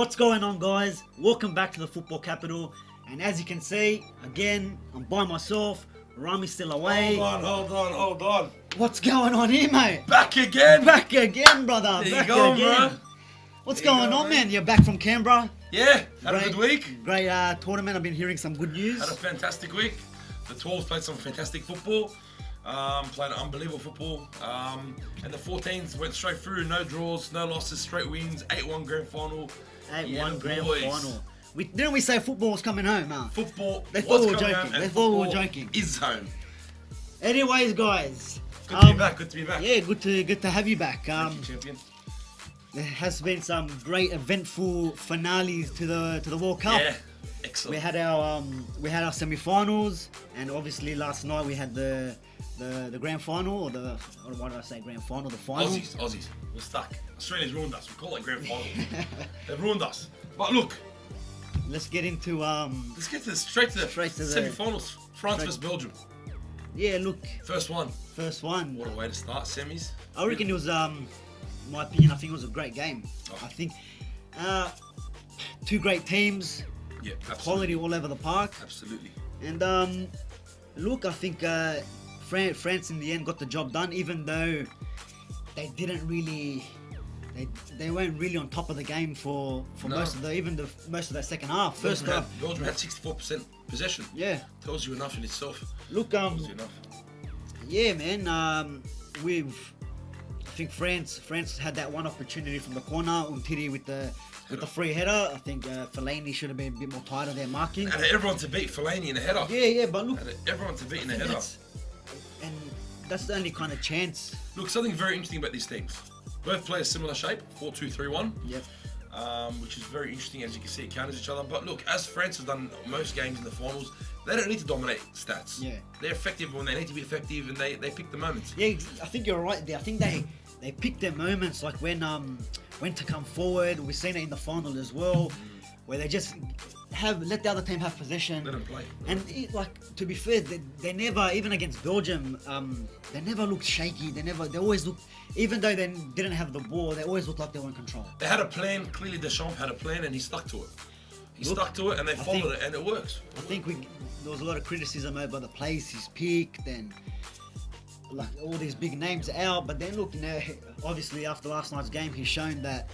What's going on, guys? Welcome back to the football capital. And as you can see, again, I'm by myself. Rami's still away. Hold on. What's going on here, mate? Back again, Brother. There back you go, again. bro. What's There you going go, on, mate. man? You're back from Canberra. Yeah, had a good week. Great tournament. I've been hearing some good news. Had a fantastic week. The 12s played some fantastic football. Played unbelievable football. And the 14s went straight through. No draws, no losses, straight wins. 8-1 grand final. 8-1 grand boys. final. Didn't we say football was coming home, huh? Football. They thought we were was coming joking. home, and They thought we were football joking. Is home. Anyways, guys. Good to be back. Good to be back. Yeah, good to have you back. Thank you, champion. There has been some great eventful finales to the World Cup. Yeah, excellent. We had our semi-finals, and obviously last night we had the grand final, or why did I say grand final? The final. Aussies. We're stuck. Australia's ruined us. We call it grand final. They've ruined us. But look, Let's get into let's get straight to the semi-finals. France versus Belgium. Yeah, look, First one. what What a way to start semis. I reckon it was my opinion. I think it was a great game. Oh. I think two great teams, Yeah, absolutely. quality all over the park, Absolutely. and look, I think France in the end got the job done, even though they didn't really. They weren't really on top of the game for No. most of that second half. First half, Belgium had 64% possession. yeah. Tells you enough in itself. Look, Tells you enough. yeah, man. I think France had that one opportunity from the corner. Umtiti with the free header. I think Fellaini should have been a bit more tighter there marking. And everyone to beat Fellaini in the header. Yeah, but look, And everyone to beat in the and header. that's the only kind of chance. Look, something very interesting about these teams. Both play a similar shape, 4-2-3-1. Yep. Which is very interesting. As you can see, it counters each other. But look, as France has done most games in the finals, they don't need to dominate stats. Yeah. They're effective when they need to be effective, and they pick the moments. Yeah, I think you're right there. I think they picked their moments, like when to come forward. We've seen it in the final as well, where they just let the other team have possession. Let them play. And to be fair, they never, even against Belgium, they never looked shaky. They always looked, even though they didn't have the ball, they always looked like they were in control. They had a plan. Clearly, Deschamps had a plan, and he stuck to it. Stuck to it, and they followed it, and it works. I think there was a lot of criticism over the place he's picked, and like all these big names out. But then look, obviously after last night's game, he's shown that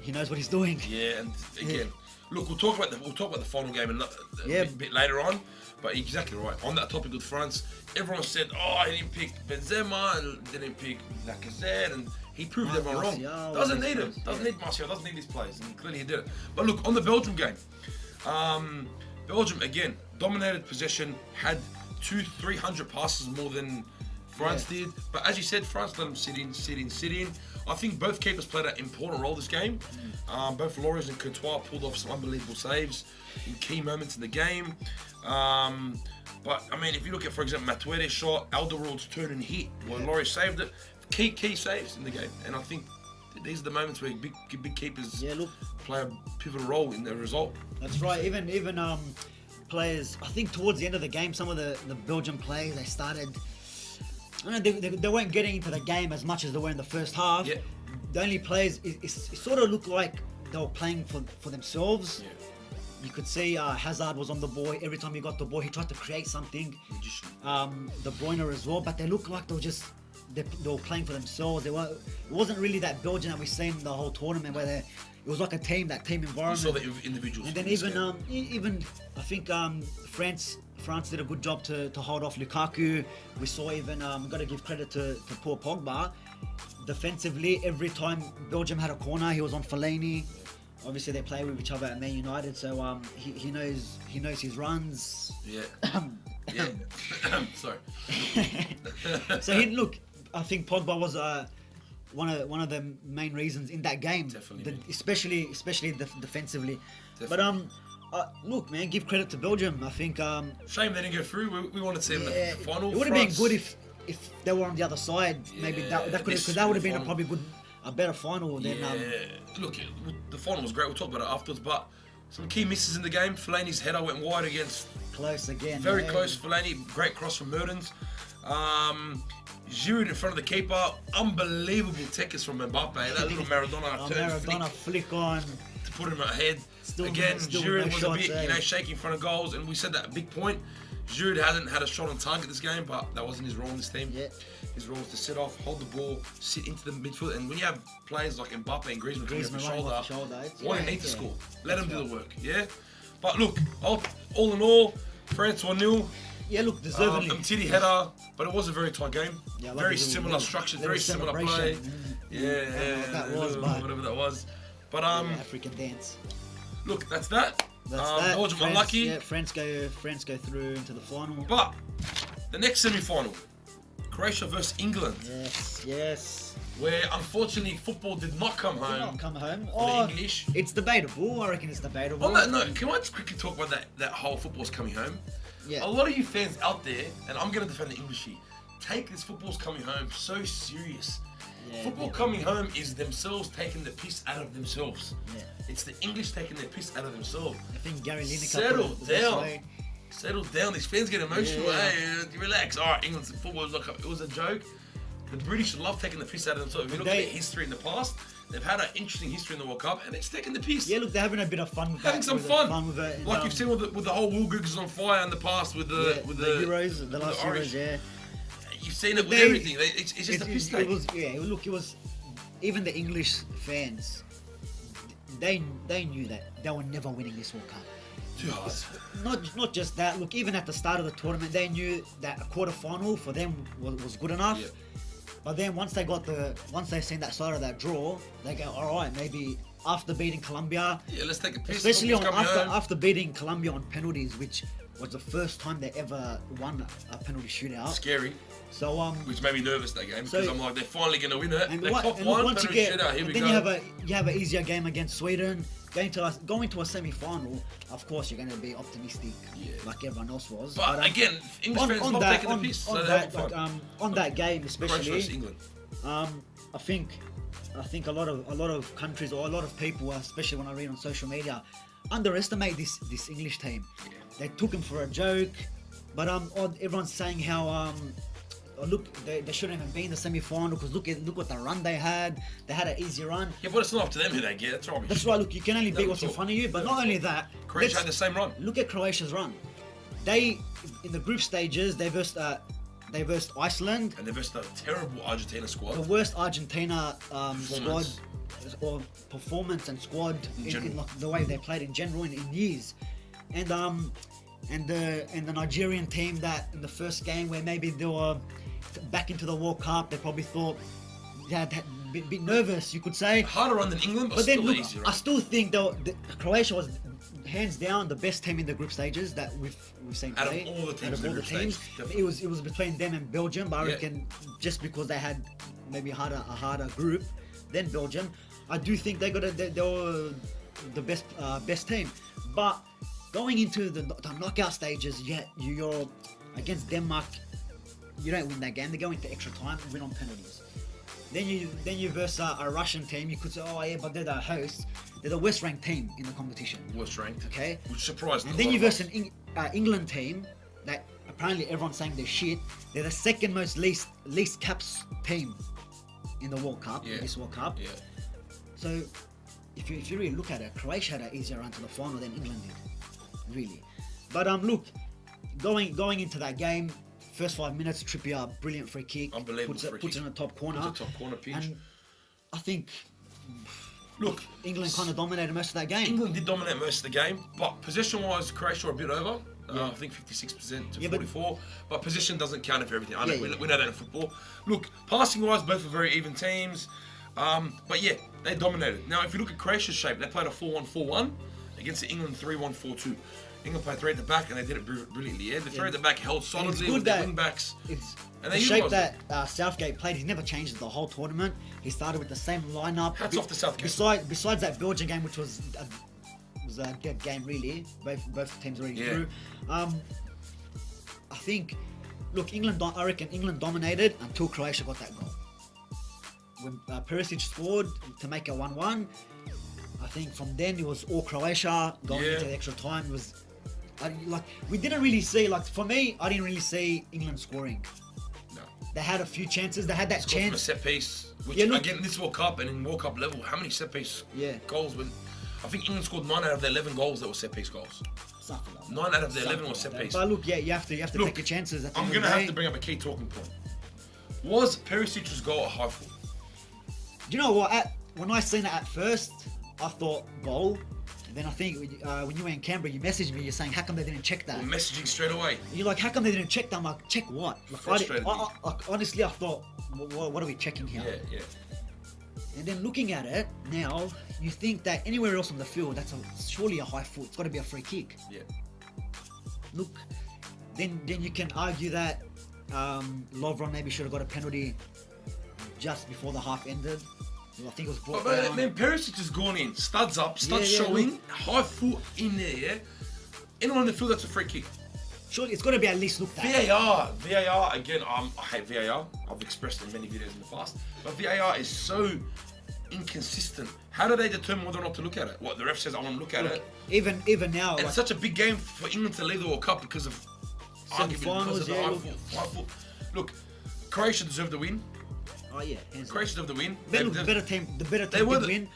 he knows what he's doing. Yeah, and again, look, we'll talk about the final game a bit later on. But exactly right. On that topic with France, everyone said, "Oh, he didn't pick Benzema and didn't pick Lacazette," and he proved everyone wrong. Doesn't need him. Doesn't need Martial. Doesn't need these players, and clearly he did it. But look, on the Belgium game, Belgium again dominated possession, had 200-300 passes more than France did. But as you said, France let them sit in. I think both keepers played an important role this game. Both Lloris and Courtois pulled off some unbelievable saves in key moments in the game. But I mean, if you look at, for example, MATCHDAY shot, Alderweireld's turn and hit, where Lloris saved it. Key saves in the game, and I think these are the moments where big keepers play a pivotal role in the result. That's right. Even players, I think towards the end of the game, some of the Belgian players, they started. I don't know, they weren't getting into the game as much as they were in the first half. Yeah. The only players, it sort of looked like they were playing for themselves. Yeah. You could see Hazard was on the ball. Every time he got the ball, he tried to create something. Magician. De Bruyne as well, but they looked like they were playing for themselves. It wasn't really that Belgian that we've seen the whole tournament, where it was like that team environment. You saw the individuals. And then even I think France did a good job to hold off Lukaku. We saw even got to give credit to poor Pogba. Defensively, every time Belgium had a corner, he was on Fellaini. Obviously, they play with each other at Man United, so he knows his runs. Yeah. Yeah. Sorry. So I think Pogba was one of the main reasons in that game. Definitely. Especially defensively. Definitely. But look, man, give credit to Belgium. I think Shame they didn't go through. We wanted to see them in the final. It would have been good if they were on the other side. Maybe that could, because that would have been a better final than. Look, the final was great. We'll talk about it afterwards. But some key misses in the game. Fellaini's header went wide against. Close again. Very close. Fellaini, great cross from Mertens. Giroud in front of the keeper. Unbelievable techers from Mbappe. That little Maradona turn Maradona flick on. put him ahead. Still Giroud no was shots, a bit, eh? shaky in front of goals, and we said that a big point. Giroud hasn't had a shot on target this game, but that wasn't his role in this team. Yeah. His role was to sit off, hold the ball, sit into the midfield, and when you have players like Mbappe and Griezmann coming off the running off the shoulder, it's- one yeah, need to yeah. score. Let That's them do right. the work, yeah? But look, all in all, France 1-0. Yeah, look, deservedly. Titty header, but it was a very tight game. Yeah, like very a little- similar little- structures, little very similar play. celebration. Yeah, I don't know what that was, but whatever that was. But African dance. look, that's that. That's that. Belgium France, unlucky. Yeah, France go through into the final. But the next semi-final, Croatia versus England, Yes. where unfortunately football did not come Did home. not come home. for Oh, the English. it's debatable. I reckon it's debatable. On that note, can I just quickly talk about that whole football's coming home? Yeah. A lot of you fans out there, and I'm going to defend the English here, take this football's coming home so serious. Yeah, Football yeah. coming home is themselves taking the piss out of themselves. Yeah. It's the English taking the piss out of themselves. I think Gary Lineker Settle put it the best down. way. Settle down. These fans get emotional. Yeah. Hey, relax. All right, England's football was like it was a joke. The British love taking the piss out of themselves. If you look at their history in the past, they've had an interesting history in the World Cup, and it's taking the piss. Yeah, look, they're having a bit of fun with Having that. some with fun. with it. And, Like you've seen with the whole Woolgoogers on fire in the past with the Euros, the last Irish. Euros, yeah. You've seen it with They- everything. It's just a piss it take. was, look, it was even the English fans. They knew that they were never winning this World Cup. Too hard. Not just that. Look, even at the start of the tournament, they knew that a quarter final for them was good enough. Yeah. But then once they seen that side of that draw, they go, all right, maybe after beating Colombia, Yeah, let's take a piss. especially Football's coming home. after beating Colombia on penalties, which was the first time they ever won a penalty shootout. Scary, So which made me nervous that game because So- I'm like, they're finally going to win it. and They what, cop and one, once you penalty get, shootout, here and we then go. you have an easier game against Sweden. Going to a semi-final, of course, you're going to be optimistic, Yeah. like everyone else was. But again, English fans love taking the piss, so they have fun. On that game Croatia versus especially, England. I think a lot of countries or a lot of people, especially when I read on social media, underestimate this English team. They took him for a joke, but everyone's saying how look, they shouldn't even be in the semi-final because look what the run they had. They had an easy run. Yeah, but it's not up to them who they get. That's rubbish. That's right. Look, you can only beat Never what's in talk. front of you. But not only that, Croatia let's had the same run. look at Croatia's run. They in the group stages they versed Iceland, And they versed a terrible Argentina the squad. worst Argentina squad Performance. or performance and squad in general. like the way they played in general in years, and the Nigerian team that in the first game where maybe they were back into the World Cup, they probably thought they'd a bit nervous, you could say. Harder run than England, but But then still look, easier. I still think though Croatia was hands down the best team in the group stages that we've seen Out of play. all the teams in the group stage, definitely. it was between them and Belgium. But I Yeah. reckon just because they had maybe a harder group than Belgium, I do think they were the best team. But going into the knockout stages, you're against Denmark. You don't win that game. They go into extra time and win on penalties. Then you verse a Russian team. You could say, oh yeah, but they're the hosts. They're the worst ranked team in the competition. Worst ranked. Okay. Which surprised me. And then you verse an England team that apparently everyone's saying they're shit. They're the second most least caps team in the World Cup. Yeah. In this World Cup. Yeah. So if you really look at it, Croatia had an easier run to the final than England did. Really. But look, going into that game. First 5 minutes, Trippier, brilliant free kick. Unbelievable puts free it kick. in the top corner. Puts it top corner pitch. And I think Look, England kind of dominated most of that game. England did dominate most of the game, but possession-wise, Croatia were a bit over. Yeah. I think 56% to Yeah, but- 44. But position doesn't count for everything. I know, Yeah, we yeah. know that in football. Look, passing-wise, both were very even teams. But yeah, they dominated. Now, if you look at Croatia's shape, they played a 4-1-4-1 against the England 3-1-4-2. England played three at the back, and they did it brilliantly. Yeah, the three at the back held solidly good with their that- wing backs. It's And the they shape utilised that Southgate played. He's never changed it the whole tournament. He started with the same lineup. Hats off to Southgate. Besides that Belgian game, which was a dead game really. Both teams already Yeah. through. I think, look, I reckon England dominated until Croatia got that goal. When Perisic scored to make it 1-1, I think from then it was all Croatia going Yeah. into the extra time. It was we didn't really see, for me, I didn't really see England scoring. No. They had a few chances. They had that Scored from a chance. set piece, which Yeah, look- again, this World Cup and in World Cup level, how many set piece Yeah. goals went? I think England scored 9 out of their 11 goals that were set piece goals. Something like that. 9 out of their 11 were set piece. But look, yeah, you have to Look, take your chances. At the I'm end going of to the have to day. bring up a key talking point. Was Perisic's goal a high foot? Do you know what? When I seen it at first, I thought goal. And then I think when you were in Canberra, you messaged me. You're saying, how come they didn't check that? We're messaging straight away. You're like, how come they didn't check that? I'm like, check what? Like, Frustrated me. honestly, I thought, what are we checking here? Yeah. And then looking at it now, you think that anywhere else on the field, that's surely a high foot. It's got to be a free kick. Yeah. Look, then you can argue that Lovren maybe should have got a penalty just before the half ended. I think it was brought But down. then Perisic has gone in, studs up, studs Yeah, showing, look. high foot in there, yeah? Anyone on the field, that's a free kick. Surely it's got to be at least looked at. VAR, again, I hate VAR. I've expressed it in many videos in the past. But VAR is so inconsistent. How do they determine whether or not to look at it? What, the ref says, I want to look at it. Even now, And like, it's such a big game for England to leave the World Cup because of Semi-finals, the yeah, high look. foot. Look, Croatia deserved the win. oh yeah, hands Croatia deserved the win. the better team they were did the- win.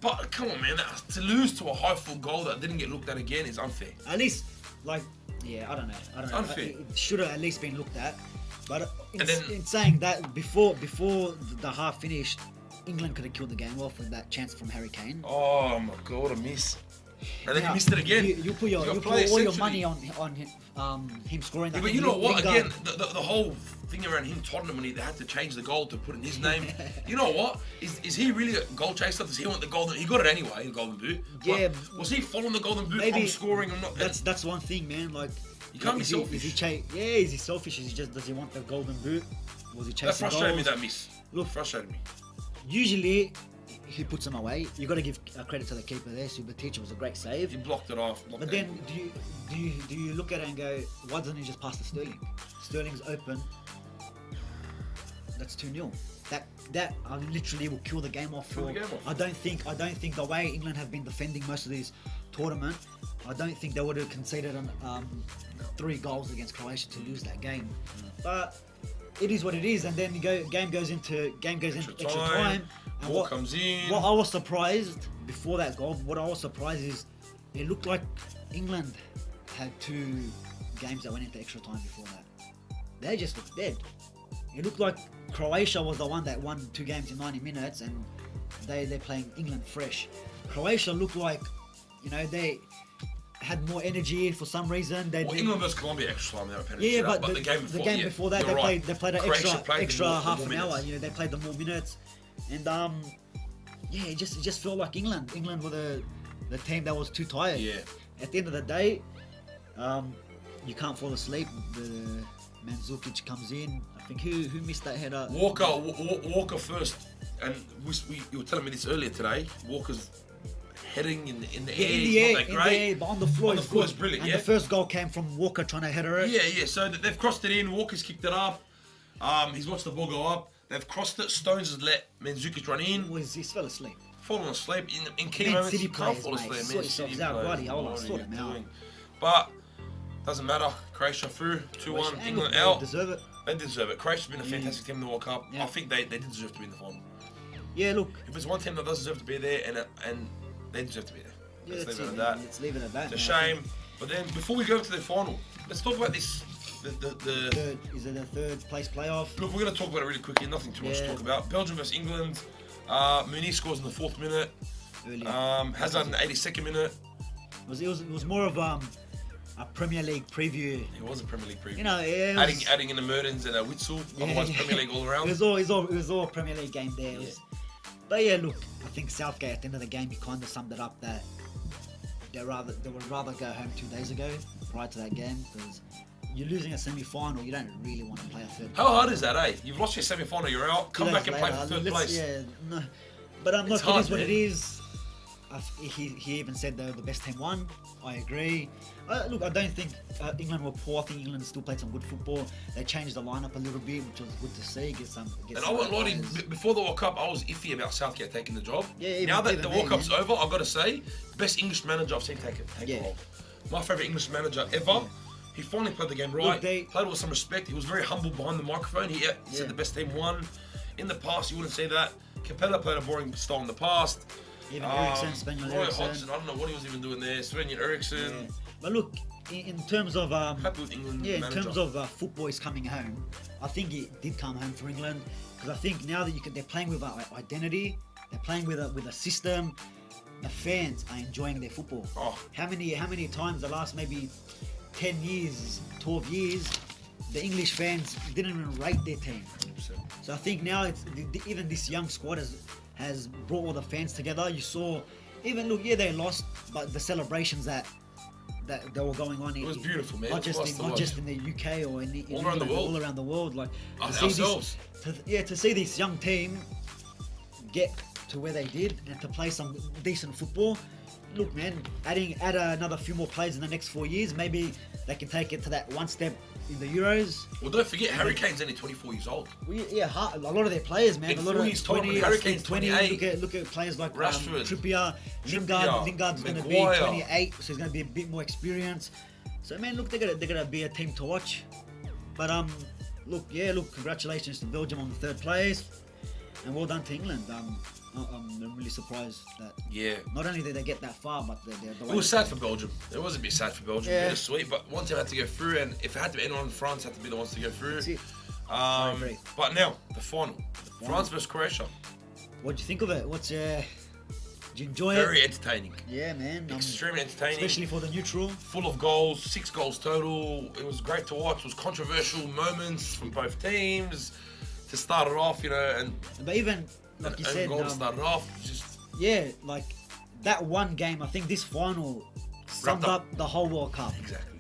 But come on, man, to lose to a high foot goal that didn't get looked at again is unfair. At least, like, yeah, I don't know. Unfair. It should have at least been looked at. But And then- in saying that, before the half finished, England could have killed the game off with that chance from Harry Kane. Oh my god, what a miss. And then Now, he missed it again. You put You got all play your essentially. money on him scoring that. Yeah, but thing. you know what? Lingard- Again, the whole thing around him, Tottenham, when they had to change the goal to put in his name. You know what? Is he really a goal chaser? Does he want the golden? He got it anyway, the golden boot. Yeah. But was he following the golden boot Maybe from scoring or not? That's one thing, man. Like, You can't be is selfish. Is he selfish? Does he want the golden boot? Was he chasing That frustrated me, goals? that miss. Look, Frustrated me. Usually, he puts them away. You got to give credit to the keeper there. Subotic was a great save. He blocked it off. But then, do you look at it and go, why doesn't he just pass to Sterling? Sterling's open. That's 2-0. That literally will kill the game off. Kill the game off. I don't think the way England have been defending most of these tournament, I don't think they would have conceded 3 goals against Croatia to lose that game. But it is what it is, and then game goes into extra time. And Ball comes in. What I was surprised before that goal, what I was surprised is it looked like England had 2 games that went into extra time before that. They just looked dead. It looked like Croatia was the one that won 2 games in 90 minutes, and they're playing England fresh. Croatia looked like, they had more energy for some reason. England versus Colombia extra time, they were penalty. Yeah, shootout, but the game before, that you're right. they played an Croatia played extra the half more an hour. minutes. They played the more minutes, and it just felt like England were the team that was too tired. Yeah. At the end of the day, you can't fall asleep. The Mandzukic comes in. I think who missed that header? Walker first, and you were telling me this earlier today. Walker's heading in the air, In the it's air, not that great. but on the floor, On the floor is brilliant, And yeah. the first goal came from Walker trying to header it. Yeah. So they've crossed it in. Walker's kicked it up. He's watched the ball go up. They've crossed it. Stones has let Mandzukic run in. He fell asleep. Fallen asleep in key Man moments. City You can't players, fall mate. asleep. Sort Man yourselves City out, players. bloody hell, What sort are you them out. doing? But doesn't matter. Croatia through 2-1. And England they out. deserve it. They deserve it. Croatia's been a fantastic team in the World Cup. Yeah. I think they did deserve to be in the final. Yeah, look. If there's one team that does deserve to be there, and they deserve to be there. Yeah, Let's that's leave it it, at man. that. Let's leave it at that. It's a man. I shame. But then before we go to the final, let's talk about this. Is it a third place playoff? Look, we're going to talk about it really quickly. Nothing too much to Yeah. talk about. Belgium versus England. Muniz scores in the 4th minute. Earlier. Hazard in the 82nd minute. It was more of a Premier League preview. It was a Premier League preview. Yeah, it was, adding in the Mertens and a Witzel. Otherwise, Premier League all around. It was all Premier League game there. But yeah, look, I think Southgate at the end of the game, he kind of summed it up that they would rather go home 2 days ago prior to that game, because you're losing a semi-final. You don't really want to play a third. How hard is that, eh? You've lost your semi-final, you're out. Come 2 back days and play for later, 3rd place. Yeah, no, but It's look, hard, it is what man. it is. He even said they were the best team won. I agree. Look, I don't think England were poor. I think England still played some good football. They changed the lineup a little bit, which was good to see. And I won't lie to you, before the World Cup, I was iffy about Southgate taking the job. Yeah, now that even the then, World Cup's man. over, I've got to say, best English manager I've seen take the role. My favourite English manager ever. He finally played the game right. Played with some respect. He was very humble behind the microphone. He said the best team won. In the past, you wouldn't say that. Capella played a boring style in the past. Even Eriksen, Spaniel Roy Eriksen. Hodgson, I don't know what he was even doing there. Sven Eriksen. Yeah. But look, in terms of Happy with England in manager. terms of football is coming home, I think it did come home for England because I think now that they're playing with identity, they're playing with a system. The fans are enjoying their football. Oh. How many times the last maybe 10 years, 12 years, the English fans didn't even rate their team. 100%. So I think now even this young squad has brought all the fans together. You saw, even look, yeah, they lost, but the celebrations that they were going on. It was beautiful, man. Not It was just nice to in the UK or in All around the England, world. all around the world. Like Ourselves. to see this young team get to where they did and to play some decent football. Look, man, add another few more players in the next 4 years, maybe they can take it to that one step in the Euros. Well, don't forget, Harry Kane's only 24 years old. A lot of their players, man. In A lot 40s of tournament, Harry Kane's 28. Look at players like Rashford, Trippier. Lingard's going to be Maguire. 28, so he's going to be a bit more experienced. So, man, look, they're gonna be a team to watch. But look, congratulations to Belgium on the third place, and well done to England. I'm really surprised that Yeah. not only did they get that far, but the It way was sad for Belgium. It was a bit sad for Belgium. Yeah. Bittersweet, but one team had to go through, and if it had to be anyone, France had to be the ones to go through. That's it. I agree. But now, the final. France versus Croatia. What do you think of it? Did you enjoy Very it? entertaining. Yeah, man. Extremely entertaining. Especially for the neutral. Full of goals, 6 goals total. It was great to watch. It was controversial moments from both teams to start it off, and But even like you said, goal to start it off. Just yeah, like that one game. I think this final summed Wrapped up up the whole World Cup. exactly.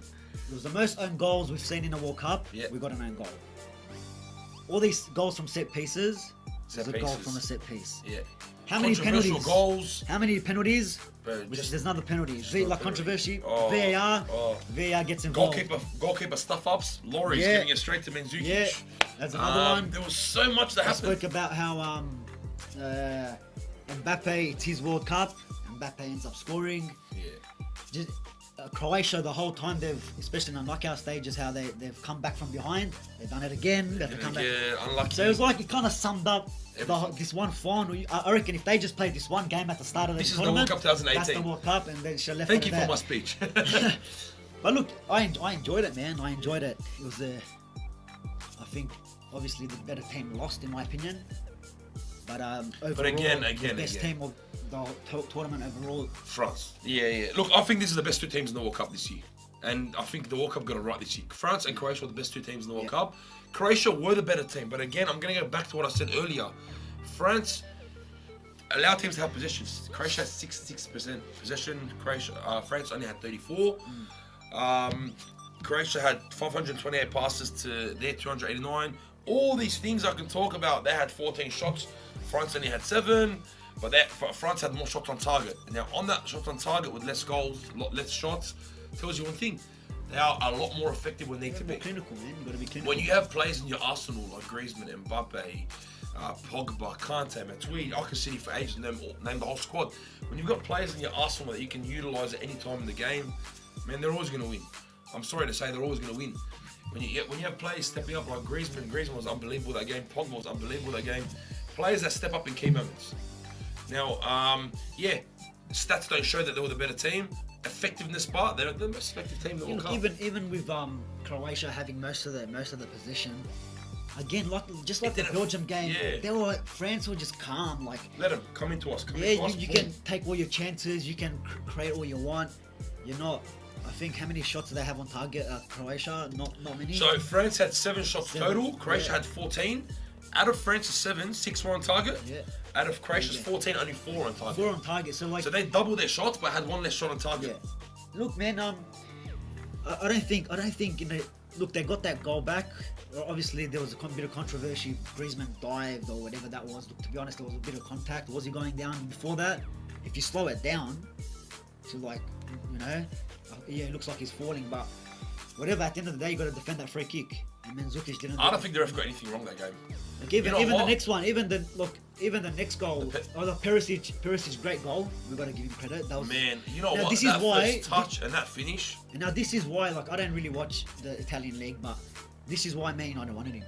It was the most own goals we've seen in a World Cup. Yeah. We got an own goal. All these goals from set pieces. Set There's a goal pieces. from a set piece. Yeah. How many Controversial penalties? goals. How many penalties? But Which just there's another penalty. just Like another penalty. controversy. Oh, VAR. oh. VAR gets involved. Goalkeeper stuff ups. Laurie's Yeah. giving it straight to Mandzukic. Yeah, that's another one. There was so much that I happened. spoke about how Mbappe, it's his World Cup. Mbappe ends up scoring. Yeah. Just, Croatia, the whole time especially in the knockout stages, how they've come back from behind. They've done it again. They have to come back. Yeah, unlucky. So it was like it kind of summed up Everything. this one final. I reckon if they just played this one game at the start of This the is the tournament, World Cup 2018. that's the World Cup, and they should have left Thank it you at for my that. speech. But look, I enjoyed it, man. I enjoyed it. It was I think obviously the better team lost, in my opinion. But overall, again, the best team of the tournament overall. France. Yeah. Look, I think this is the best 2 teams in the World Cup this year. And I think the World Cup got it right this year. France and Croatia were the best 2 teams in the World Yeah. Cup. Croatia were the better team. But again, I'm going to go back to what I said earlier. France allowed teams to have possessions. Croatia had 66% possession. France only had 34. Croatia had 528 passes to their 289. All these things I can talk about. They had 14 shots. France only had 7. But France had more shots on target. Now, on that shot on target with less goals, less shots, tells you one thing. They are a lot more effective when they need to be. Clinical, man. You got to be clinical. When you have players in your arsenal like Griezmann, Mbappe, Pogba, Kante, Matuidi, I can see for ages name the whole squad. When you've got players in your arsenal that you can utilise at any time in the game, man, they're always going to win. I'm sorry to say, they're always going to win. When you have players stepping up like Griezmann was unbelievable that game. Pogba was unbelievable that game. Players that step up in key moments. Now, stats don't show that they were the better team. Effectiveness part, they're the most effective team in the World Cup. Even with Croatia having most of the possession, again, just like the didn't- Belgium game, yeah. France were just calm. Like, Let them come into us. you can take all your chances, you can create all you want. You're not. I think how many shots do they have on target? Croatia, not many. So France had 7 shots 7, total. Croatia yeah. had 14. Out of France's 7, 6 were on target. Yeah. Out of Croatia's Yeah. 14, only 4 on target. 4 on target. So like, So they doubled their shots, but had 1 less shot on target. yeah. Look, man. I don't think. Look, they got that goal back. Obviously, there was a bit of controversy. Griezmann dived or whatever that was. Look, to be honest, there was a bit of contact. Was he going down before that? If you slow it down to it looks like he's falling. But whatever, at the end of the day, you got to defend that free kick. And Mandzukic didn't. I don't think the ref got anything wrong that game. Like You know even the what? next one, even the next goal, the Perisic's great goal. We've got to give him credit. That was, Man, you know Now, what? this is That why- first touch and that finish. And now this is why, like, I don't really watch the Italian league, but this is why Man United wanted him.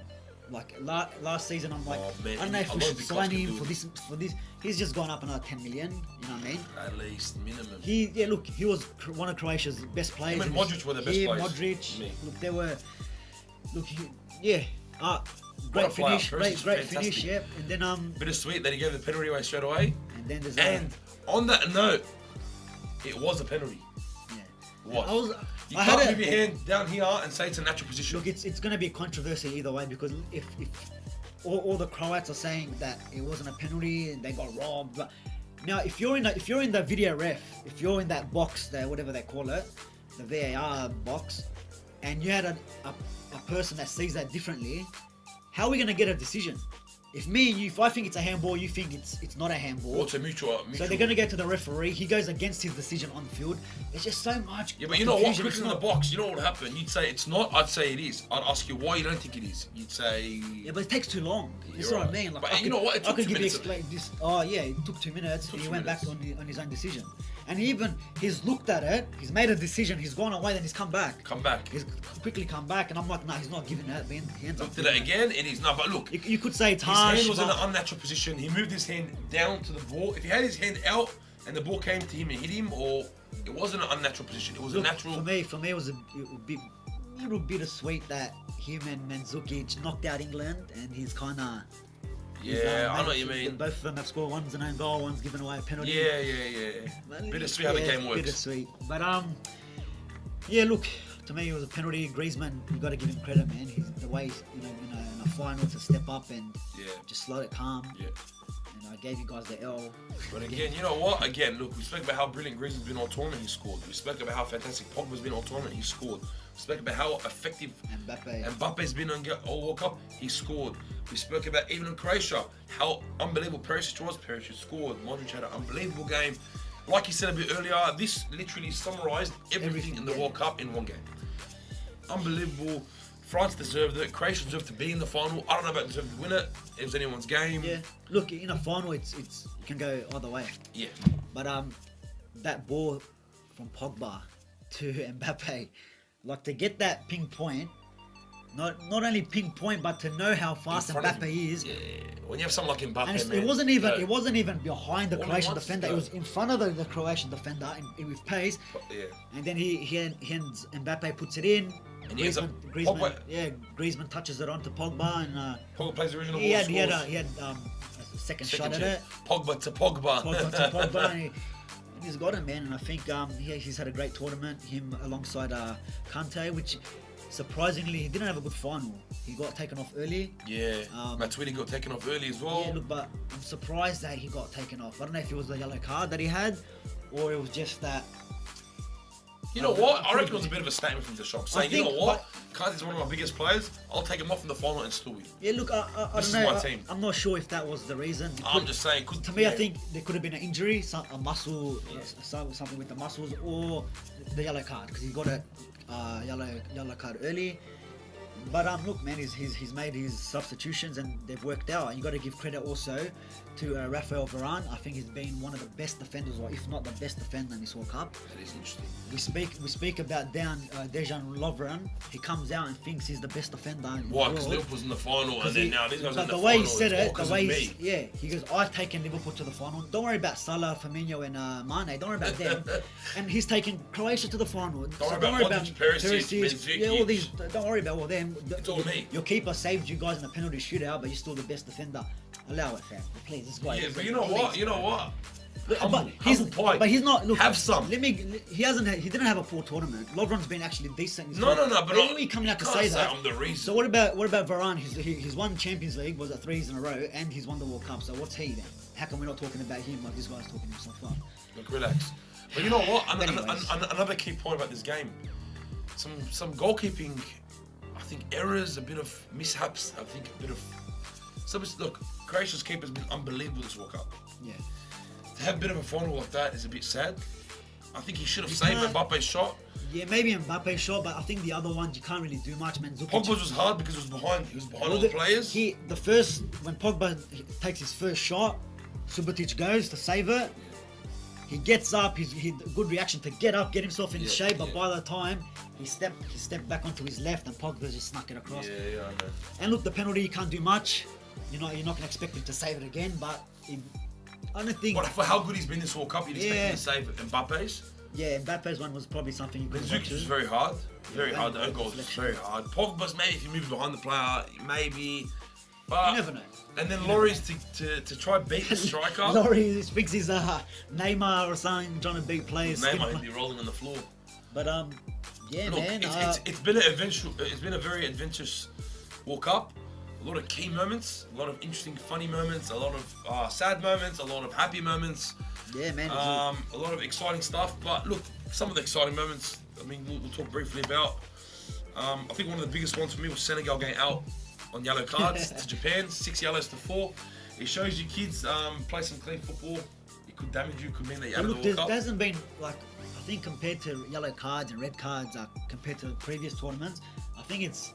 Like last season, I'm like, Oh, man, I don't know if a we lot should of big sign clubs him can for do this. For this, he's just gone up another 10 million. You know what I mean? At least minimum. Look, he was one of Croatia's best players. Him and Modric were the best yeah, players. Modric. Me. Look, they were. Look, great What a player. finish, Perisic is great fantastic. finish. Yeah, and then Bittersweet that he gave the penalty away straight away. and then there's And on that note, it was a penalty. yeah. What? You I can't had move your hand down here and say it's a natural position. Look, it's going to be controversial either way because if all the Croats are saying that it wasn't a penalty and they got robbed, but now if you're in the video ref, if you're in that box there, whatever they call it, the VAR box, and you had a person that sees that differently, how are we going to get a decision? If me and you, if I think it's a handball, you think it's not a handball. Or it's a mutual. So they're going to go to the referee. He goes against his decision on the field. It's just so much. Yeah, but you know what? confusion. Quick in the box, you know what would happen? You'd say it's not. I'd say it is. I'd ask you why you don't think it is. You'd say. Yeah, but it takes too long. That's You're what I right. mean. Like, But you know what? It I took could 2 give you minutes. explain this. Oh yeah, it took 2 minutes. took He 2 went minutes. back on his own decision, and he's looked at it. He's made a decision. He's gone away. Then he's come back. Come back. He's quickly come back, and I'm like, nah, he's not giving it. Then he ends up Looked at it giving again, and he's not. But look, You could say it's his harsh. hand was in but- an unnatural position. He moved his hand down to the ball. If he had his hand out and the ball came to him and hit him, or it wasn't an unnatural position. It was Look, a natural. For me, it was a little bittersweet that him and Mandzukic knocked out England, and he's kind of. Yeah, I know what you mean. Both of them have scored. One's an own goal. One's given away a penalty. Yeah. But Bittersweet how the game works. Bittersweet. But yeah, look, to me it was a penalty. Griezmann, you got to give him credit, man. The way he's, in a final to step up and Yeah. just slow it calm. Yeah. And I gave you guys the L. But again, you know what? Again, look, we spoke about how brilliant Griezmann's been all tournament, he scored. We spoke about how fantastic Pogba's been all tournament, he scored. We spoke about how effective Mbappe's been on all World Cup, he scored. We spoke about even in Croatia, how unbelievable Perisic was. Perisic scored. Modric had an unbelievable game. Like you said a bit earlier, this literally summarised everything in the World Cup in one game. Unbelievable. France deserved it. Croatia deserved to be in the final. I don't know about deserved to win it. It was anyone's game. Yeah. Look, in a final, it can go either way. Yeah. But that ball from Pogba to Mbappe, like to get that ping point, not only ping point, but to know how fast In front of Mbappe him. is. Yeah. When you have someone like Mbappe, And man, it wasn't even behind the All at Croatian once, defender. yeah. It was in front of the Croatian defender with pace. Yeah. And then Mbappe puts it in. And he ends up- Griezmann, Pogba- Griezmann touches it onto Pogba, and Pogba plays the original he ball, had scores. a second shot Second at it. chance. Pogba to Pogba. Pogba, and he's got him, man. And I think he's had a great tournament. Him alongside Kante, which surprisingly he didn't have a good final. He got taken off early. Yeah. MATCHDAY got taken off early as well. Yeah, look, but I'm surprised that he got taken off. I don't know if it was the yellow card that he had, or it was just that. You know what? I reckon it was a bit of a statement from Deschamps saying, you know think, what? Kante's one of my biggest players. I'll take him off in the final and still win. Yeah, look, I This don't is know. my team. I'm not sure if that was the reason. I'm just saying. To me, I think there could have been an injury, a muscle, something with the muscles, or the yellow card because he got a yellow card early. But look, man, he's made his substitutions and they've worked out. You got to give credit also to Rafael Varane. I think he's been one of the best defenders, or if not the best defender in this World Cup. That is interesting. We speak about Dejan Lovren. He comes out and thinks he's the best defender in the Why? world. Because Liverpool's in the final, and then now these guys are in the the final. way he said it's all it, 'cause the way of me. he goes, I've taken Liverpool to the final. Don't worry about Salah, Firmino, and Mane. Don't worry about them. And he's taken Croatia to the final. Don't worry about Modric, Perisic, Mandzukic. yeah, all these. Don't worry about all them. It's all me. Your keeper saved you guys in the penalty shootout, but you're still the best defender. Allow it, fam. Please, this guy. Yeah, but you know what? You know what? Humble pie. But he's not. Look, Have some. He didn't have a poor tournament. Lovren's been actually decent. He's No, got- but But anyway, coming out to can't say that. I'm the reason. So what about Varane? He's won Champions League, was it 3 years in a row, and he's won the World Cup. So what's he then? How come we're not talking about him like this guy's talking himself up? Look, relax. But you know what? Anyways. Another key point about this game, some goalkeeping, I think errors, a bit of mishaps. I think a bit of. Look, Croatia's keeper's been unbelievable this World Cup. Yeah. To have a bit of a final like that is a bit sad. I think he should have You saved can't- Mbappe's shot. Yeah, maybe Mbappe shot, but I think the other ones you can't really do much, man. Pogba's was hard because he was behind all the players. When Pogba takes his first shot, Subotic goes to save it. he gets up. He good reaction to get up, get himself in shape. But yeah. by the time he stepped back onto his left, and Pogba just snuck it across. Yeah, I know. And look, the penalty, you can't do much. You're not gonna expect him to save it again. But I don't think. But for how good he's been this World Cup, you'd expect him to save Mbappe's. Yeah, Mbappe's one was probably something you could have Mandzukic was very hard. Very hard. The own goal was deflection. very hard. Pogba's maybe if you move behind the player, maybe. But You never know. And then Laurie's to try beat the striker. Laurie thinks he's Neymar or something, trying to beat players. Neymar would be rolling on the floor. But yeah, Look, man. it's been a very adventurous World Cup. A lot of key moments, a lot of interesting, funny moments, a lot of sad moments, a lot of happy moments. Yeah, man. A lot of exciting stuff. But look, some of the exciting moments, I mean, we'll talk briefly about. I think one of the biggest ones for me was Senegal getting out on yellow cards to Japan, 6 yellows to 4. It shows you kids play some clean football. It could damage you, could mean that you're out of the World Cup. There hasn't been, like, I think compared to yellow cards and red cards, compared to previous tournaments, I think it's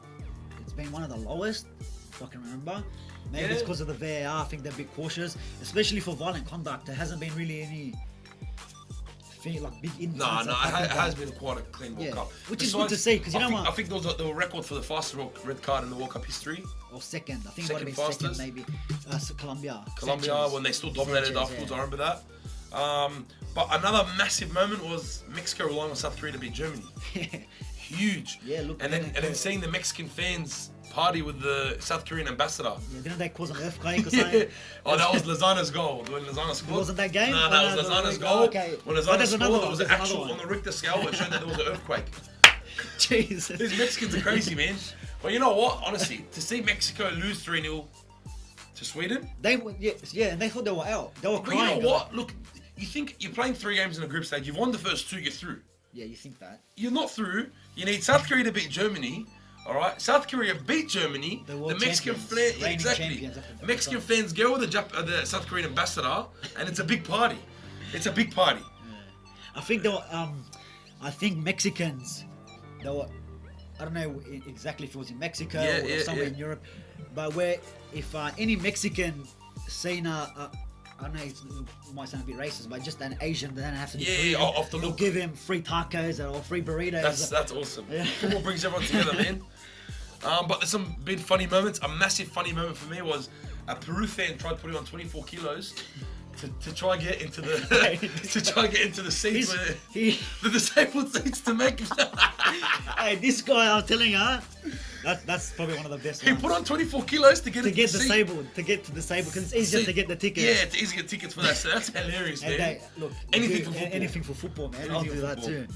been one of the lowest, if I can remember. Maybe it's because of the VAR. I think they're a bit cautious, especially for violent conduct. There hasn't been really any like big incidents. No, it has been quite a clean World Cup. Which is good to see, because you know what? I think there was a record for the fastest red card in the World Cup history. Or second. I think it might have been fastest. second, maybe. Colombia. Colombia, Sanchez. when they still dominated Sanchez, afterwards, I remember that. But another massive moment was Mexico relying on South Korea to beat Germany. Huge. Yeah, look. And then seeing the Mexican fans party with the South Korean ambassador. Yeah, didn't they cause an earthquake or something? Oh, that was Lozano's goal. When Lozano scored. Wasn't that game? No, that was Lozano's goal. Okay. When But Lozano there's scored, another there was one, an there's actual, another on the one. Richter scale, it showed that there was an earthquake. Jesus. These Mexicans are crazy, man. But you know what? Honestly, to see Mexico lose 3-0 to Sweden. They were, and they thought they were out. They were But crying. you know what? Look, you think you're playing 3 games in a group stage. You've won the first 2, you're through. Yeah, you think that. You're not through. You need South Korea to beat Germany. All right, South Korea beat Germany. The The world Mexican champions, fans, reigning exactly. champions at the Mexican time. fans go with the South Korean ambassador, and it's a big party. It's a big party. I think they were. I think Mexicans. They were. I don't know exactly if it was in Mexico or somewhere in Europe, but where if any Mexican seen I know it might sound a bit racist, but just an Asian, then have to be free. Off the They'll look. give him free tacos or free burritos. That's awesome. Yeah. Football brings everyone together, man. But there's some big funny moments. A massive funny moment for me was a Peru fan tried putting on 24 kilos to try and get into the seats, the disabled seats to make him. Hey, this guy, I was telling you, that's probably one of the best He ones. put on 24 kilos to get to get the seat. disabled, because it's easier to get the tickets. Yeah, it's easy to get tickets for that. So that's hilarious, And man. look, Anything do for football. Anything for football, man. Anything I'll for do that football. too.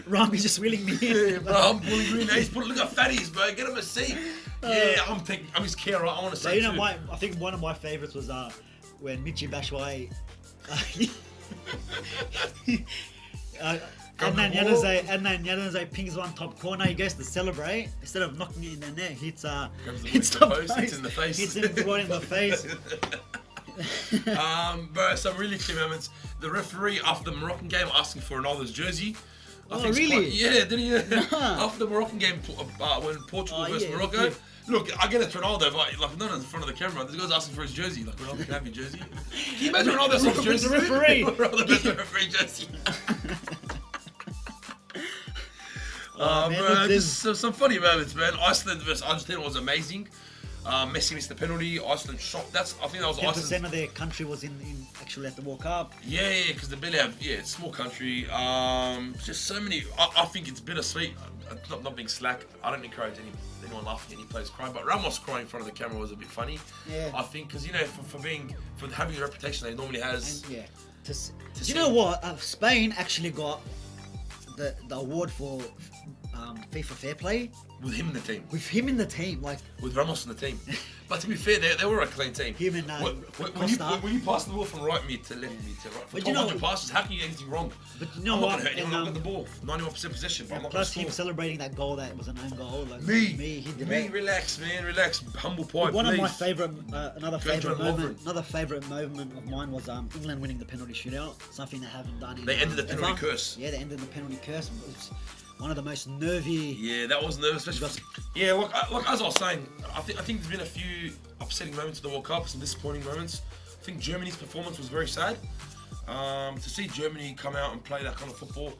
Rami's just willing me in. Bro, I'm pulling green. Look at fatties, bro. Get him a seat. Yeah, I'm his carer. I want to So say you know, too. I think one of my favorites was when Michi Bashwai Adnan Januzaj pings one top corner. He goes to celebrate. Instead of knocking it in the net, hits the post. Hits in the face. Hits him right in the face. Bro, some really key moments. The referee after the Moroccan game asking for Ronaldo's jersey. Oh, it's really? Yeah, didn't you? Nah. After the Moroccan game, when Portugal versus yeah, Morocco. yeah. Look, I get it, Ronaldo, but like not in front of the camera. This guy's asking for his jersey. Like, Ronaldo, can I have your jersey? Can you imagine Ronaldo has his jersey? The referee. Ronaldo has the referee jersey. Man, bro, look, just some funny moments, man. Iceland versus Argentina was amazing. Messi missed the penalty. Iceland shot. I think that was 10% Iceland. of their country was in actually at the World Cup. Yeah, because they barely have. Yeah, it's a small country. Just so many. I think it's bittersweet. Not being slack. I don't encourage anyone laughing at any players crying, but Ramos crying in front of the camera was a bit funny. Yeah. I think because for having the reputation that he normally has. And, yeah. to You see- know what? Spain actually got the award for FIFA Fair Play with him in the team. with him in the team. Like, With Ramos in the team. But to be fair, they were a clean team. Him and, when you pass the ball from right mid to left mid to right, for But you know- 1,200 passes, how can you get anything wrong? but you know I'm not what? going to hurt anyone. And, I've got the ball. 91% possession, but I'm not going to plus score. him celebrating that goal that was an own goal. Like, Me, he did that. relax, man, relax. Humble pie, One please. of my favorite, another favorite Lovren. moment, of mine was England winning the penalty shootout. Something they haven't done. They ended the penalty ever. curse. Yeah, they ended the penalty curse. It was one of the most nervy. Yeah, that was nervous. Especially, yeah, look, as I was saying, I think there's been a few upsetting moments in the World Cup, some disappointing moments. think Germany's performance was very sad. To see Germany come out and play that kind of football,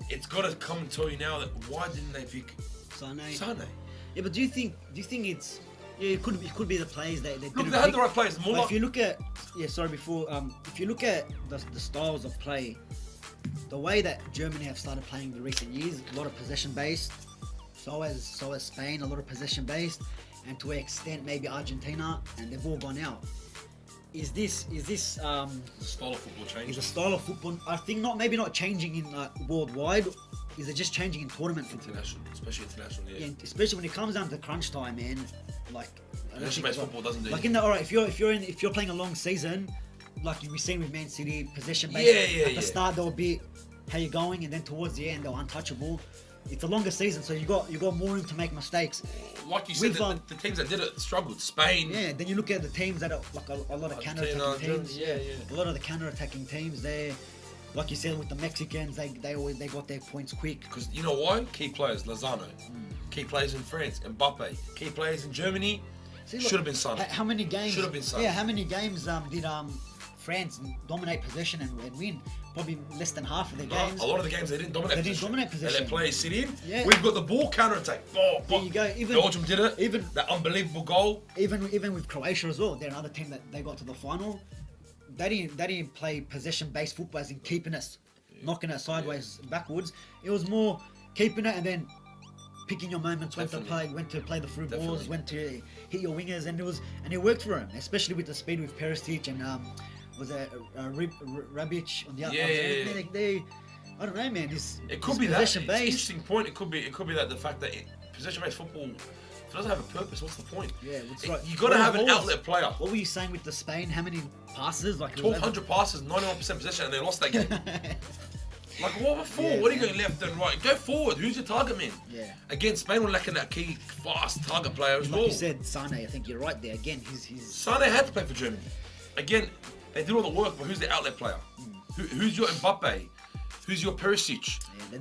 it's got to come and tell you now that why didn't they pick Sane. Yeah, but do you think it's it could be the players they look, didn't they had pick. the right players. More But like, if you look at if you look at the styles of play, the way that Germany have started playing in the recent years, a lot of possession based. So has Spain, a lot of possession based, and to an extent maybe Argentina, and they've all gone out. Is this style of football change. is the style of football? I think maybe not changing in worldwide. Is it just changing in tournament football? International, especially international. Yeah. Yeah, especially when it comes down to crunch time, man. Like Possession-based football doesn't do like anything. alright, if you're playing a long season, like we've seen with Man City, possession based. Yeah, At the start they'll be how you going, and then towards the end they're untouchable. It's a longer season, so you got more room to make mistakes. Like you said, With, the teams that did it struggled. Spain. Yeah, then you look at the teams that are like a lot of counter-attacking Argentina, teams. yeah. A lot of the counter-attacking teams, they, like you said with the Mexicans, they got their points quick. Because you know why? Key players, Lozano. Key players in France, Mbappe. Key players in Germany, See, look, should have been Son. How many games? Should have been Son. Yeah, how many games did France dominate possession and win? Probably less than half of their games. A lot of the games they didn't dominate They didn't possession. dominate possession. They let players sit in. Yeah. We've got the ball counter-attack. There you go. Even Belgium did it. even That unbelievable goal. even with Croatia as well. They're another team that they got to the final. They didn't play possession-based football as in keeping us, knocking it sideways, backwards. It was more keeping it and then picking your moments, when to play the through balls, when to hit your wingers, and it worked for him, especially with the speed with Perisic and was it Rabic on the outside. Yeah. They I don't know, man. It could be that. It's an possession-based. interesting point. It could be that the fact that possession-based football, if it doesn't have a purpose, what's the point? Yeah, it's right. You got to have an outlet player. What were you saying with the Spain? How many passes? Like it was 1,200 passes, 91% possession, and they lost that game. Like, what for? Yeah, What are you man. going left and right? Go forward. Who's your target man? Yeah. Again, Spain were lacking that key, fast target player as Like well. you said, Sane. I think you're right there. Again, he's Sane had to play for Germany. Again, they did all the work, but who's the outlet player? Who's your Mbappe? Who's your Perisic? yeah,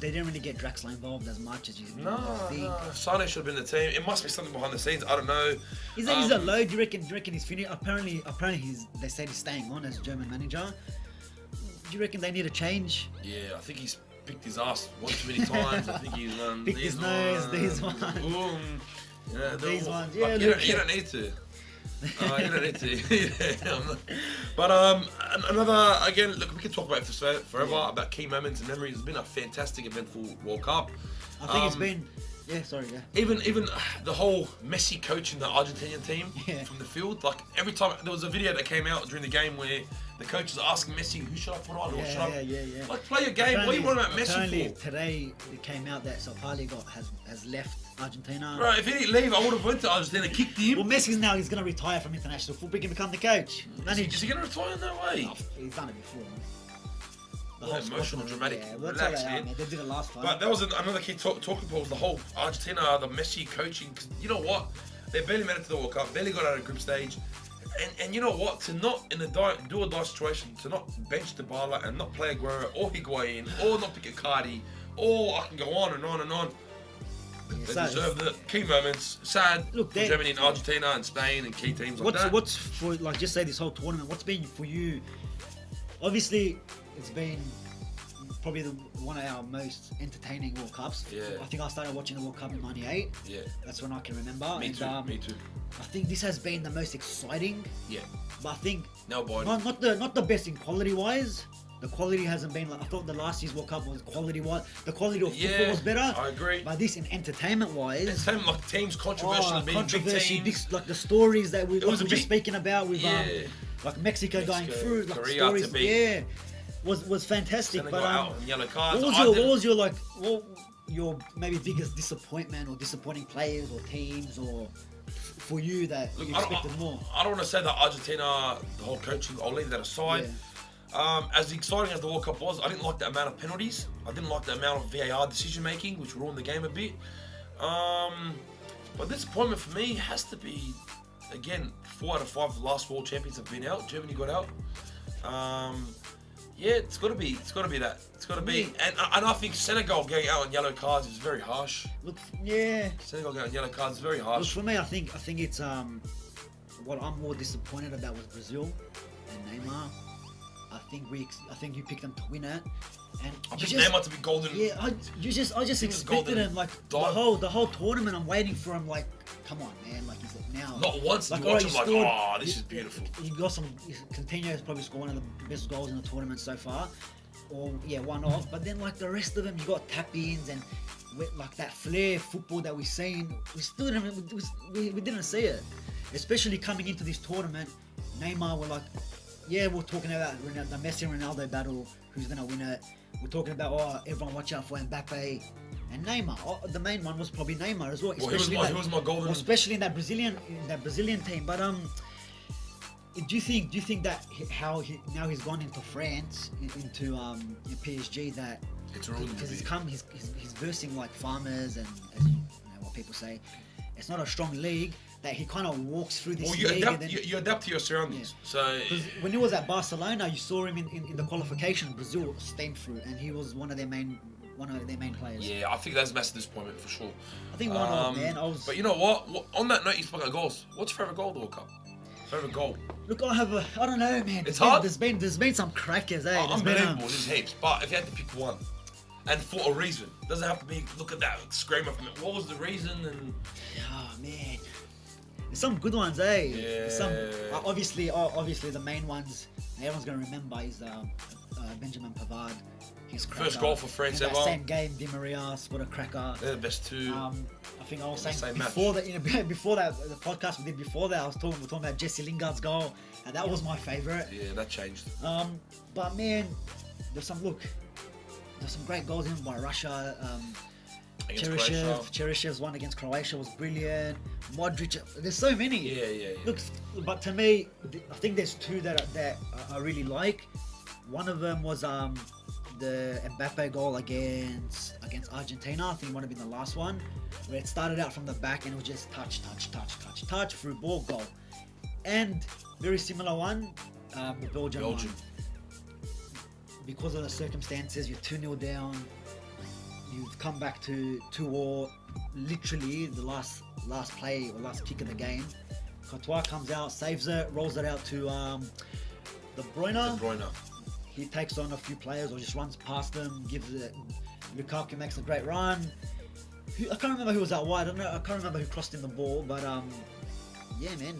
they didn't really get Draxler involved as much as you think. No. Sane should have been the team. It must be something behind the scenes. I don't know. Is that low? Do you reckon he's finished? Apparently they said he's staying on as German manager. Do you reckon they need a change? Yeah, I think he's picked his ass one too many times. I think he's Picked his nose, these ones. Boom. Yeah, These ones, like, yeah, you look. don't need to. You don't need to. Yeah, but another, again, look, we could talk about this forever, about key moments and memories. It's been a fantastic eventful World Cup. I think it's been. Yeah, sorry. Yeah. Even the whole Messi coaching the Argentinian team Yeah. from the field. Like every time there was a video that came out during the game where the coach was asking Messi, "Who should I put on? Or should I?" Yeah. Like play your game. What are you worrying about Apparently Messi for? today it came out that Sopali has left Argentina. Right, if he didn't leave, I would have went to Argentina and kicked him. Well, Messi's now he's gonna retire from international football. He can become the coach. Is he going to retire? No way. He's done it before. Man. The Well, whole squad emotional, can- dramatic. Yeah, we'll Relax, tell you, man. man. They did it last time. But that was another key talking point was the whole Argentina, the Messi coaching. Because you know what? They barely made it to the World Cup, barely got out of the group stage. And you know what? To not, in a do or die situation, to not bench Dybala and not play Aguero or Higuain or not pick Icardi, or I can go on and on and on. They so- deserve the key moments. Sad Look, for Germany and Argentina and Spain and key teams like that. What's for, like, just say this whole tournament, what's been for you? Obviously, it's been probably one of our most entertaining World Cups. Yeah. I think I started watching the World Cup in '98. Yeah. That's when I can remember. Me too. Me too. I think this has been the most exciting, Yeah. but I think No boy. not the best in quality wise. The quality hasn't been like I thought. The last year's World Cup was quality wise. The quality of football Yeah, was better. I agree. But this in entertainment wise. It's time like teams controversial being big controversy, teams. like the stories that we It was were a just big- speaking about with Yeah. like Mexico going Mexico, through, like Korea stories, to beat. yeah, was fantastic. Senegal But out on yellow cards. what was your maybe biggest disappointment or disappointing players or teams or for you that you expected more? I don't want to say that Argentina, the whole coaching, I'll leave that aside. As exciting as the World Cup was, I didn't like the amount of penalties. I didn't like the amount of VAR decision making, which ruined the game a bit. But disappointment for me has to be, again, 4 out of 5 of the last world champions have been out. Germany got out. Yeah, it's got to be that. It's got to be. And I think Senegal going out on yellow cards is very harsh. Look, yeah. Senegal going on yellow cards is very Look, harsh. for me, I think it's what I'm more disappointed about was Brazil and Neymar. I think you picked them to win it, and I picked Neymar to be golden. Yeah, I just expected him like the whole tournament. I'm waiting for him. Like, come on, man! Like, he's now. Not once like, you watch him like, oh, this is beautiful. He got some. Coutinho has probably scored one of the best goals in the tournament so far, or one off. But then like the rest of them, you got tap-ins and like that flair football that we've seen. We still didn't. We didn't see it, especially coming into this tournament. Neymar were like. Yeah, we're talking about the Messi and Ronaldo battle. Who's gonna win it? We're talking about everyone watch out for Mbappe and Neymar. The main one was probably Neymar as well. He was my golden. Especially in that Brazilian team. But do you think that now he's gone into France into PSG that it's ruined because he's versing like farmers and as you know what people say, it's not a strong league. That he kind of walks through this league. You adapt to your surroundings. Yeah. So when he was at Barcelona, you saw him in the qualification. Brazil stamped through, and he was one of their main players. Yeah, I think that's a massive disappointment for sure. I think one of man. But you know what? On that note, you spoke about goals. What's your favorite goal of the World Cup? Favorite goal? Look, I don't know, man. It's hard. There's been some crackers, eh? Unbelievable. There's heaps. But if you had to pick one, and for a reason, doesn't have to be. Look at that screamer from it. What was the reason? And oh man. There's some good ones, eh? Yeah. Some obviously the main ones everyone's gonna remember is Benjamin Pavard. His cracker. First goal for France ever. Same game, Di Maria, what a cracker. They're the best two. I think I was saying before that, before that, the podcast we did before that, we're talking about Jesse Lingard's goal, and that was my favourite. Yeah, that changed. But man, there's some great goals in by Russia. Cherishev's one against Croatia was brilliant. Modric, there's so many. Yeah. Look, but to me, I think there's two that I really like. One of them was the Mbappe goal against Argentina. I think it might have been the last one, where it started out from the back and it was just touch, through ball, goal. And very similar one, the Belgium one. Because of the circumstances, you're 2-0 down. You've come back to 2-2, literally the last play or last kick of the game. Courtois comes out, saves it, rolls it out to De Bruyne. He takes on a few players or just runs past them, gives it. Lukaku makes a great run. I can't remember who was out wide. I can't remember who crossed in the ball, but yeah, man.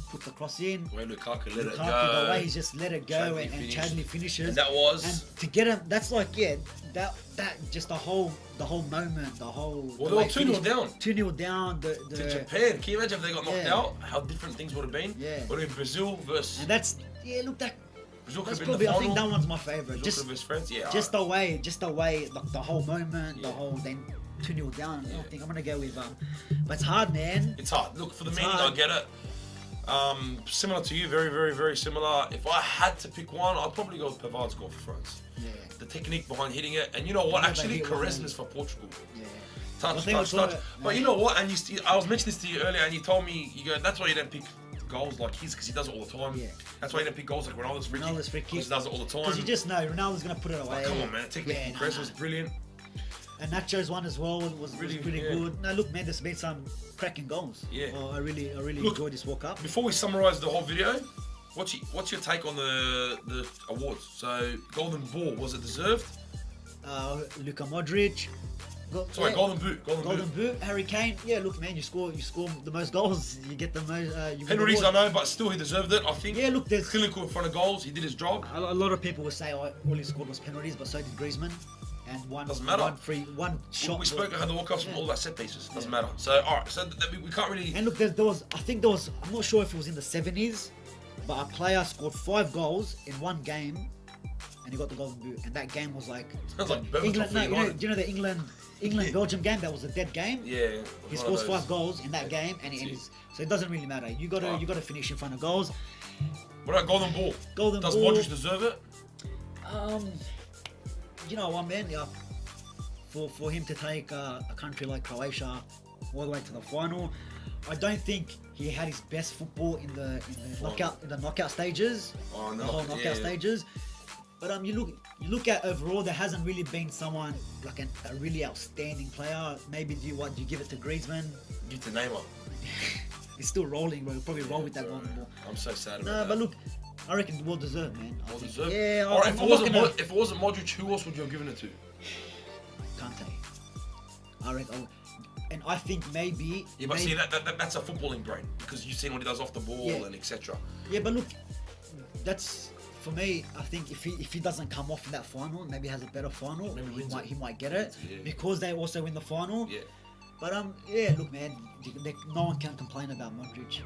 Put the cross in. Where Lukaku let it go. The way he just let it go and Chadley finishes. And that was. And to get him, that's like that just the whole moment, the whole. Well, they were 2-0 down. 2-0 down. To Japan. Can you imagine if they got knocked out? How different things would have been. Yeah. Would have been Brazil versus. And that's look that. Brazil That's could have probably, been the final. I think that one's my favourite. Brazil versus France. Yeah. Just the way, the whole moment, the whole then 2-0 down. I think I'm gonna go with. But it's hard, man. It's hard. Look, for the meaning, I get it. Similar to you, very, very, very similar. If I had to pick one, I'd probably go with Pavard's goal for France. Yeah. The technique behind hitting it, and you know what? Actually, charisma's for Portugal. Yeah. Touch. But you know what? And I was mentioning this to you earlier, and you told me, you go, that's why you don't pick goals like his, because he does it all the time. Yeah. That's why you don't pick goals like Ronaldo's free kick. Because he does it all the time. Because you just know Ronaldo's gonna put it away. Oh, come on, man. Technique and charisma was brilliant. And Nacho's one as well was pretty good. No, look, man, there's been some cracking goals. Yeah. I really enjoyed this World Cup. Before we summarise the whole video, what's your take on the awards? So, Golden Ball, was it deserved? Luka Modric. Golden Boot. Golden Boot. Harry Kane. Yeah, look, man, you score the most goals. You get the most. Penalties, I know, but still he deserved it. I think. Yeah, look, there's clinical in front of goals. He did his job. A lot of people would say, all he scored was penalties, but so did Griezmann. And one shot. We spoke about the World Cups from all that set pieces. Doesn't matter. So alright, so we can't really. And look, there was. I'm not sure if it was in the 70s, but a player scored 5 goals in one game, and he got the Golden Boot. And that game was like. Sounds like England. No, do you know the England-Belgium game? That was a dead game. Yeah. He scores 5 goals in that game, and so it doesn't really matter. You got to finish in front of goals. What about Golden Ball? Does Modric deserve it? You know what, man? Yeah, for him to take a country like Croatia all the way to the final, I don't think he had his best football in the knockout stages. Oh, no. The whole knockout stages. But you look at overall, there hasn't really been someone like a really outstanding player. Maybe do you give it to Griezmann? Give it to Neymar. He's still rolling, bro. He'll probably roll with that golden ball. I'm so sad about Nah, that. but look, I reckon well deserved, man. Well deserved. Yeah, All right, I'm not gonna... if it wasn't Modric, who else would you have given it to? Kante. I reckon. And I think maybe. Yeah, but see, that's a footballing brain because you've seen what he does off the ball and etc. Yeah, but look, that's for me. I think if he doesn't come off in that final, maybe has a better final, he might get it because they also win the final. Yeah. But yeah, look, man, no one can complain about Modric.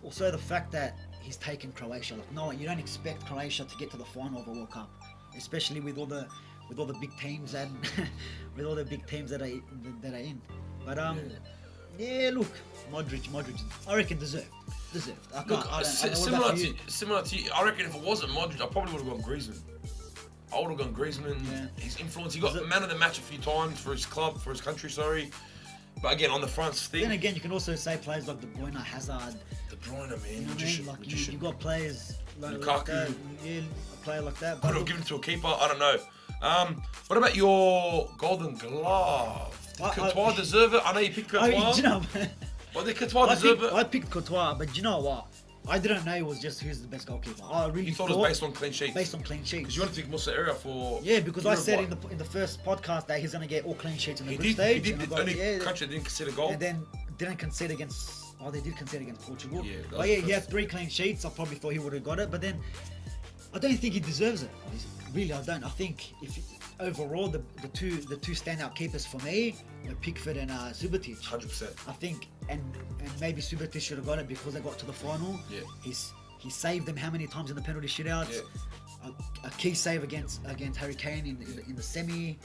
Also, the fact that he's taken Croatia. Like, no, you don't expect Croatia to get to the final of a World Cup, especially with all the big teams and with all the big teams that are in. But yeah, look, Modric, I reckon deserved. Similar to you, I reckon if it wasn't Modric, I probably would have gone Griezmann. I would have gone Griezmann. Yeah. His influence, he got man of the match a few times for his club, for his country. Sorry, but again on the France thing. Then again, you can also say players like De Bruyne, Hazard. De Bruyne, man, you know magician. Like you got players like Lukaku. That, yeah, a player like that. Could have given it to a keeper. I don't know. What about your Golden Glove? Did Courtois deserve it? I know you picked Courtois. You know, well, did Courtois deserve it? I picked Courtois, but you know what? I didn't know it was just who's the best goalkeeper. I really thought it was based on clean sheets. Based on clean sheets. Because you wanted to pick Musa area for. Yeah, because I said in the first podcast that he's gonna get all clean sheets in the group stage. He did. The only country that didn't concede a goal. And then didn't concede against. Oh, they did concede against Portugal. Yeah. But yeah, he had 3 clean sheets. I probably thought he would have got it, but then I don't think he deserves it. Really, I don't. I think if overall the two standout keepers for me were Pickford and Subotic. 100%. I think and maybe Subotic should have got it because they got to the final. Yeah. He saved them how many times in the penalty shootouts? Yeah. A key save against Harry Kane in the semi.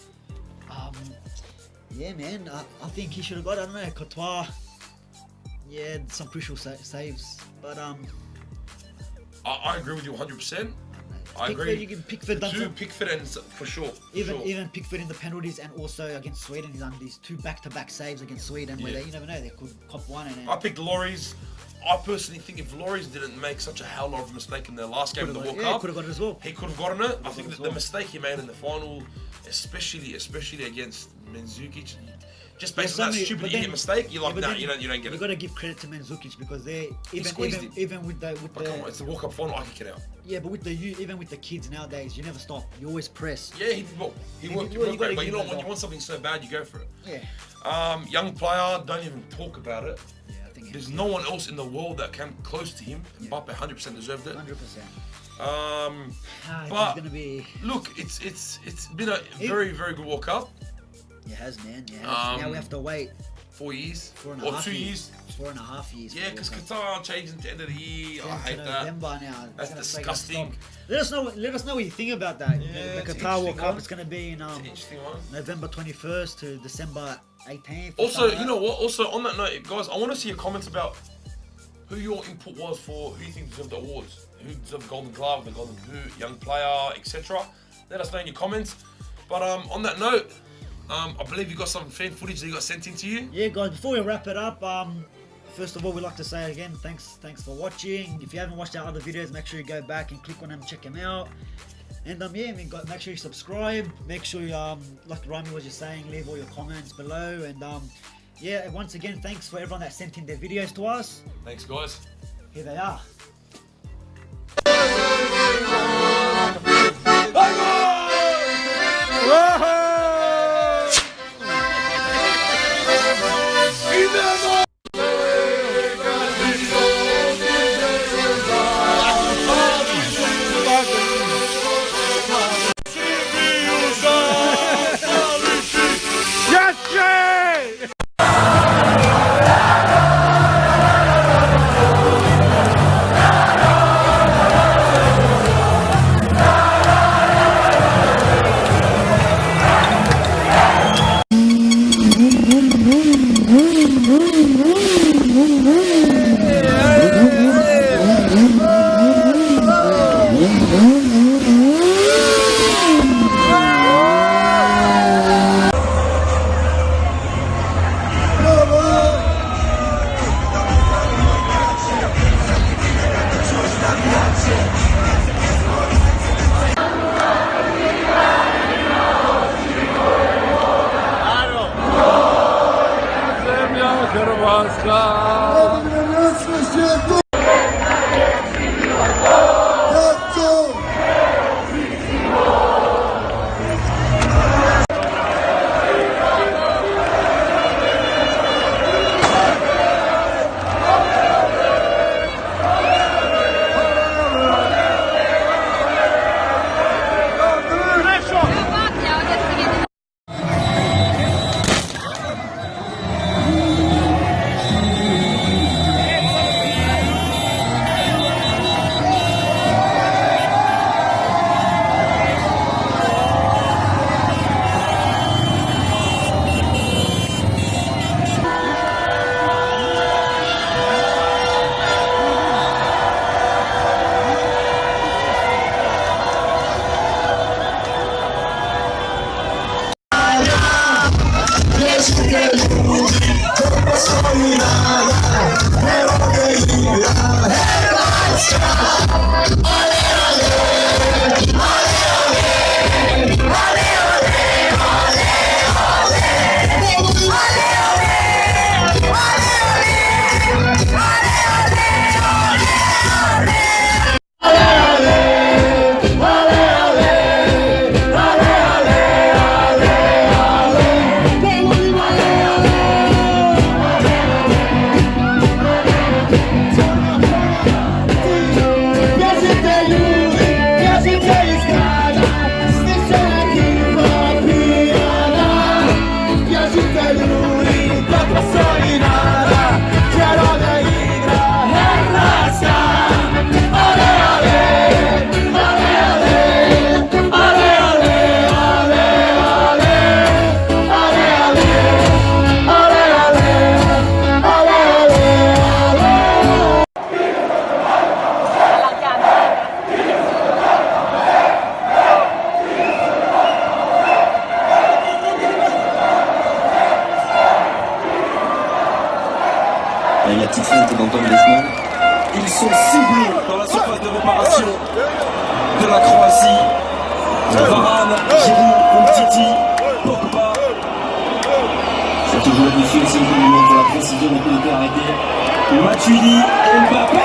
Yeah, man. I think he should have got it. I don't know, Courtois. Yeah, some crucial saves, but I agree with you 100%. I Pickford, agree. You can Pickford done Pickford and for sure. Even Pickford in the penalties and also against Sweden, he's done these 2 back-to-back saves against Sweden where you never know, they could cop one. I picked Lloris. I personally think if Lloris didn't make such a hell lot of a mistake in the last game of the World Cup, could have got it as well. He could have gotten it. I think that the mistake he made in the final, especially against Mandzukic, just based on that stupid idiot mistake, you're like, nah, you don't get it. You got to give credit to Mandzukic because they even with the come on, it's the World Cup final. I can get out. Yeah, but even with the kids nowadays, you never stop. You always press. Yeah, he did well. He worked great. But you know, when you want something so bad, you go for it. Yeah. Young player, don't even talk about it. Yeah, I think there's no one else in the world that came close to him. Mbappe 100% deserved it. 100%. But gonna be... look, it's been a very, very good World Cup. It has, man. Yeah. Now we have to wait 4 years 4.5 years. 4.5 years. Yeah, because Qatar changing to end of the year. I hate November that. Now. That's disgusting. Let us know what you think about that. Yeah, the Qatar World Cup one. is going to be in Interesting one. November 21st to December 18th. Also, you know what? Also, on that note, guys, I want to see your comments about who your input was for who you think deserved the awards, who deserved the Golden Glove, the Golden Boot, young player, etc. Let us know in your comments. But on that note, I believe you got some fan footage that you got sent in to you. Yeah, guys. Before we wrap it up, first of all, we'd like to say again, thanks for watching. If you haven't watched our other videos, make sure you go back and click on them, check them out. And make sure you subscribe. Make sure you like Rami was just saying, leave all your comments below. And yeah, once again, thanks for everyone that sent in their videos to us. Thanks, guys. Here they are. Antoine Griezmann. Ils sont ciblés dans la surface de réparation de la Croatie. Varane, Giroud, Umtiti, Pogba. C'est toujours difficile aussi pour la précision des coups de pied arrêtés. MATCHDAY et Mbappe.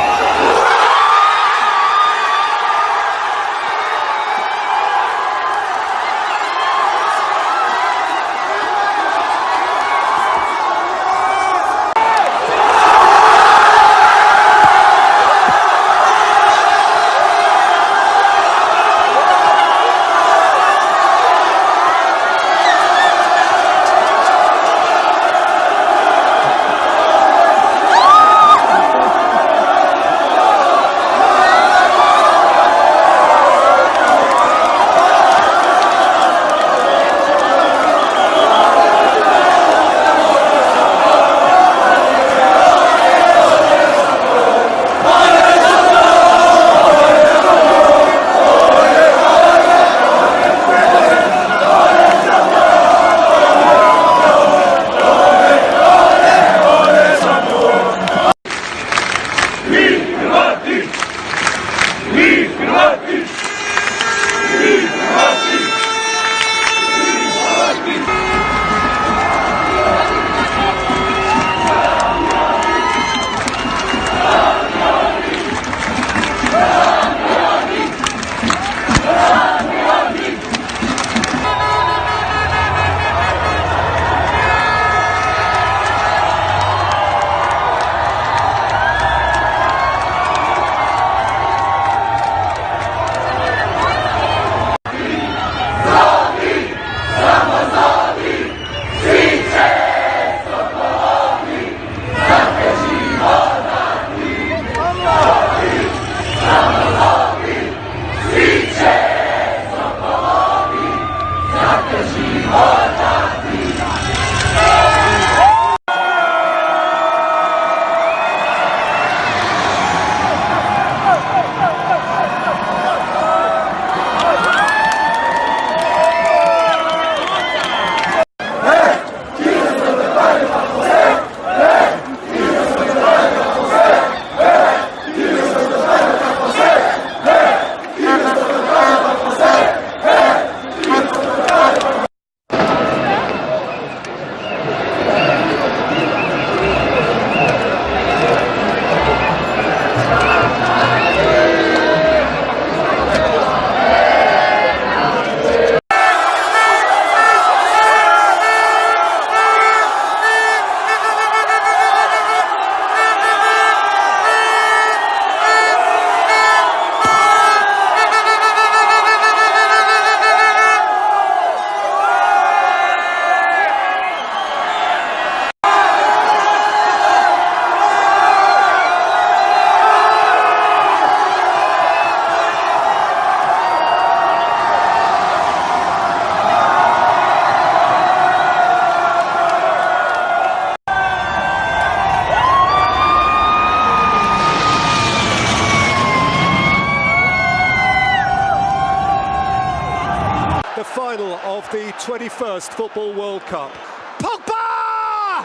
Final of the 21st Football World Cup. Pogba!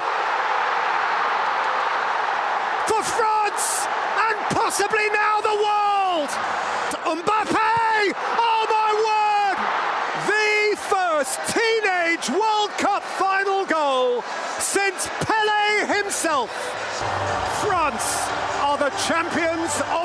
For France and possibly now the world! Mbappe! Oh my word! The first teenage World Cup final goal since Pelé himself. France are the champions of